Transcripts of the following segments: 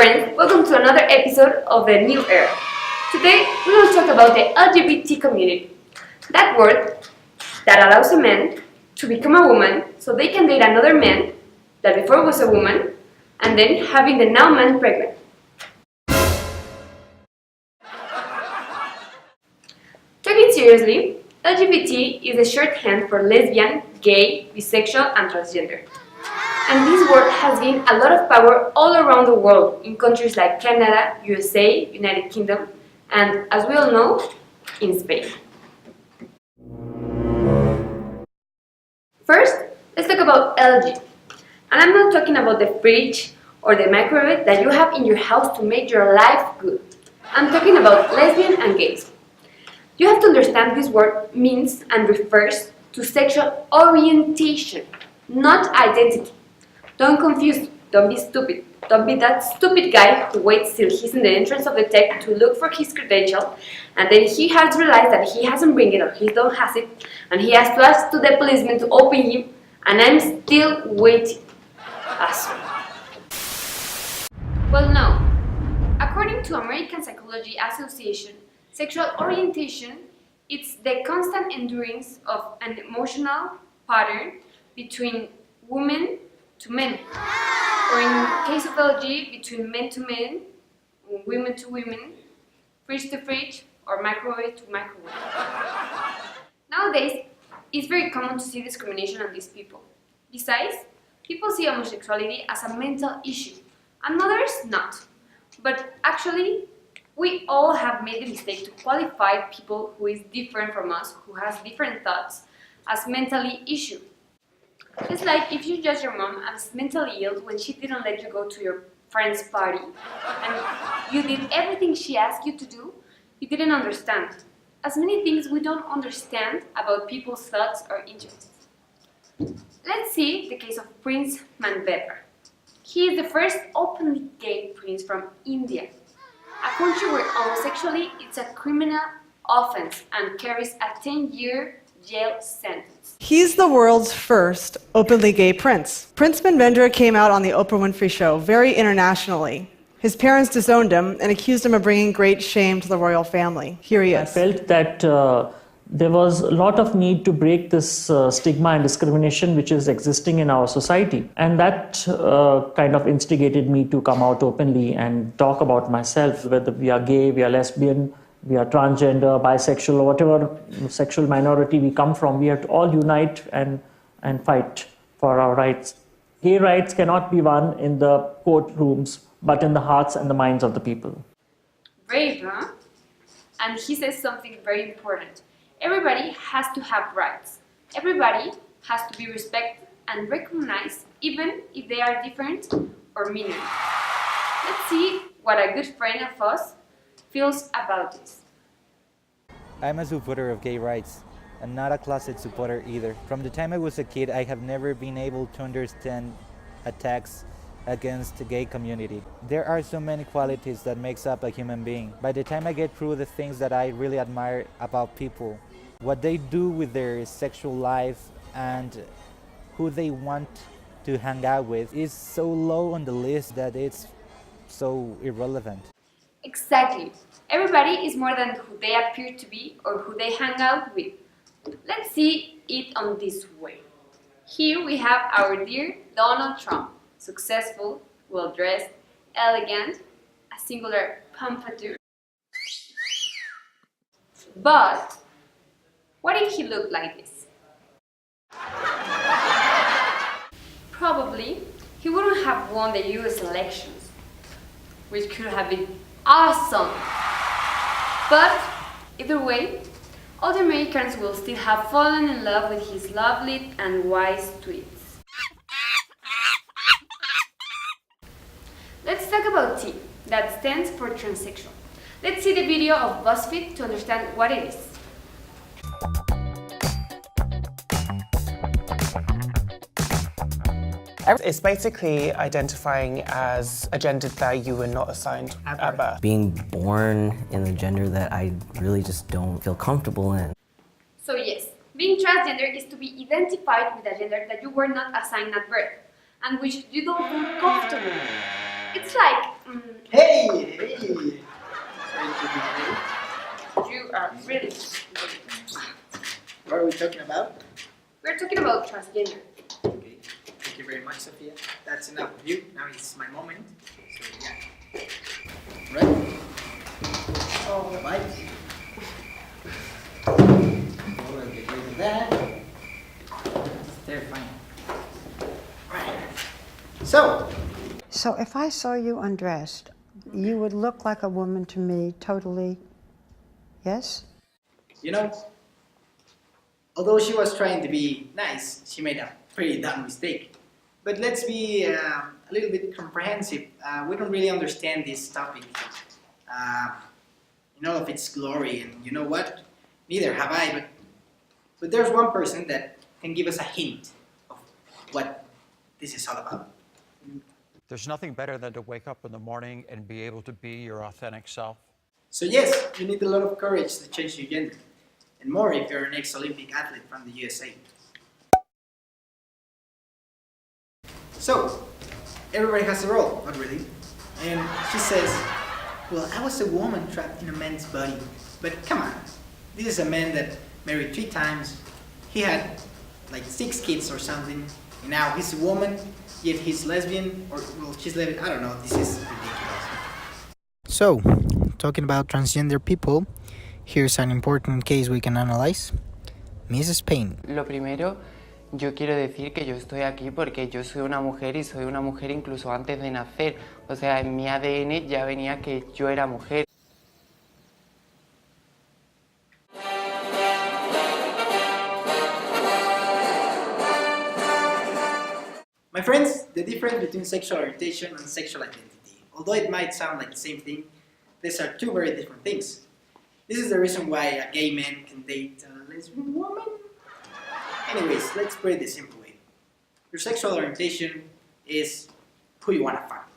friends, welcome to another episode of the New Era. Today we will talk about the LGBT community. That word that allows a man to become a woman so they can date another man that before was a woman and then having the now man pregnant. Talking seriously, LGBT is a shorthand for lesbian, gay, bisexual and transgender. And this word has gained a lot of power all around the world in countries like Canada, USA, United Kingdom, and as we all know, in Spain. First, let's talk about LG. And I'm not talking about the fridge or the microwave that you have in your house to make your life good. I'm talking about lesbian and gays. You have to understand this word means and refers to sexual orientation, not identity. Don't confuse, don't be stupid. Don't be that stupid guy who waits till he's in the entrance of the tech to look for his credential and then he has realized that he hasn't bring it or he don't has it and he has to ask to the policeman to open him and I'm still waiting. Well, no. According to American Psychology Association, sexual orientation is the constant endurance of an emotional pattern between women to men, or in case of LG, between men to men, women to women, fridge to fridge, or microwave to microwave. Nowadays, it's very common to see discrimination on these people. Besides, people see homosexuality as a mental issue, and others not. But actually, we all have made the mistake to qualify people who is different from us, who has different thoughts, as mentally issue. It's like if you judge your mom as mentally ill when she didn't let you go to your friend's party and you did everything she asked you to do, you didn't understand. As many things we don't understand about people's thoughts or interests. Let's see the case of Prince Manvedra. He is the first openly gay prince from India, a country where homosexuality is a criminal offense and carries a 10-year jail sentence. He's the world's first openly gay prince. Prince Manvedra came out on the Oprah Winfrey Show very internationally. His parents disowned him and accused him of bringing great shame to the royal family. Here he is. I felt that there was a lot of need to break this stigma and discrimination which is existing in our society. And that kind of instigated me to come out openly and talk about myself, whether we are gay, we are lesbian, we are transgender, bisexual, or whatever sexual minority we come from. We have to all unite and fight for our rights. Gay rights cannot be won in the courtrooms, but in the hearts and the minds of the people. Brave, huh? And he says something very important. Everybody has to have rights. Everybody has to be respected and recognized, even if they are different or meaningless. Let's see what a good friend of us feels about this. I'm a supporter of gay rights, and not a closet supporter either. From the time I was a kid, I have never been able to understand attacks against the gay community. There are so many qualities that makes up a human being. By the time I get through the things that I really admire about people, what they do with their sexual life and who they want to hang out with is so low on the list that it's so irrelevant. Exactly. Everybody is more than who they appear to be or who they hang out with. Let's see it on this way. Here we have our dear Donald Trump. Successful, well-dressed, elegant, a singular pompadour. But what if he looked like this? Probably he wouldn't have won the US elections, which could have been awesome. But either way, all the Americans will still have fallen in love with his lovely and wise tweets. Let's talk about T, that stands for transsexual. Let's see the video of BuzzFeed to understand what it is. It's basically identifying as a gender that you were not assigned at birth. Being born in a gender that I really just don't feel comfortable in. So yes, being transgender is to be identified with a gender that you were not assigned at birth and which you don't feel comfortable with. It's like, Hey! Sorry to be late. you are really. What are we talking about? We're talking about transgender. Okay, thank you very much, Sophia. That's enough of you. Now it's my moment. So yeah. Right? Oh, right. We'll get rid of that. It's terrifying. Right. So if I saw you undressed, you would look like a woman to me, totally. Yes? You know, although she was trying to be nice, she made a pretty dumb mistake. But let's be a little bit comprehensive. We don't really understand this topic in all of its glory, and you know what? Neither have I, but there's one person that can give us a hint of what this is all about. There's nothing better than to wake up in the morning and be able to be your authentic self. So yes, you need a lot of courage to change your gender, and more if you're an ex-Olympic athlete from the USA. So, everybody has a role, not really. And she says, well, I was a woman trapped in a man's body. But come on, this is a man that married 3 times. He had like 6 kids or something. And now he's a woman, yet he's lesbian, or well, she's lesbian, I don't know, this is ridiculous. So, talking about transgender people, here's an important case we can analyze. Mrs. Payne. Lo primero, yo quiero decir que yo estoy aquí porque yo soy una mujer y soy una mujer incluso antes de nacer. O sea, en mi ADN ya venía que yo era mujer. My friends, the difference between sexual orientation and sexual identity, although it might sound like the same thing, these are 2 very different things. This is the reason why a gay man can date a lesbian woman. Anyways, let's put it the simple way. Your sexual orientation is who you want to fuck.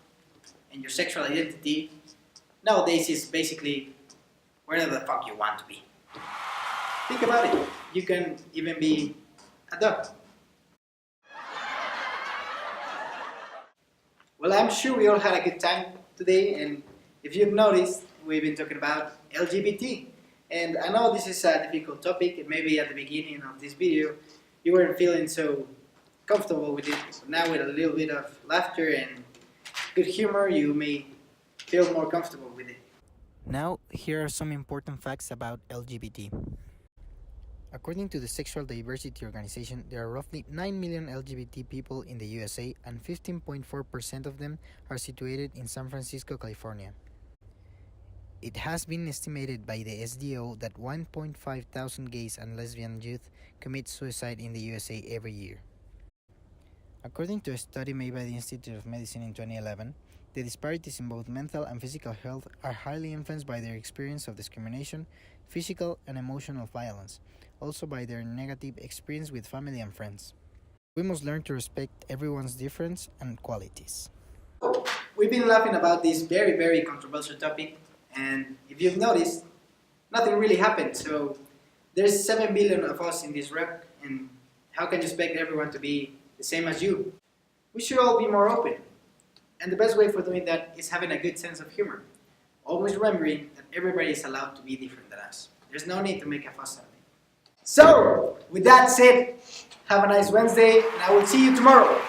And your sexual identity nowadays is basically wherever the fuck you want to be. Think about it. You can even be a dog. Well, I'm sure we all had a good time today, and if you've noticed, we've been talking about LGBT. And I know this is a difficult topic, and maybe at the beginning of this video you weren't feeling so comfortable with it, but now with a little bit of laughter and good humor you may feel more comfortable with it. Now, here are some important facts about LGBT. According to the Sexual Diversity Organization, there are roughly 9 million LGBT people in the USA, and 15.4% of them are situated in San Francisco, California. It has been estimated by the SDO that 1.5 thousand gays and lesbian youth commit suicide in the USA every year. According to a study made by the Institute of Medicine in 2011, the disparities in both mental and physical health are highly influenced by their experience of discrimination, physical and emotional violence, also by their negative experience with family and friends. We must learn to respect everyone's difference and qualities. We've been laughing about this very, very controversial topic, and if you've noticed, nothing really happened. So there's 7 billion of us in this room, and how can you expect everyone to be the same as you? We should all be more open. And the best way for doing that is having a good sense of humor. Always remembering that everybody is allowed to be different than us. There's no need to make a fuss out of it. So, with that said, have a nice Wednesday, and I will see you tomorrow.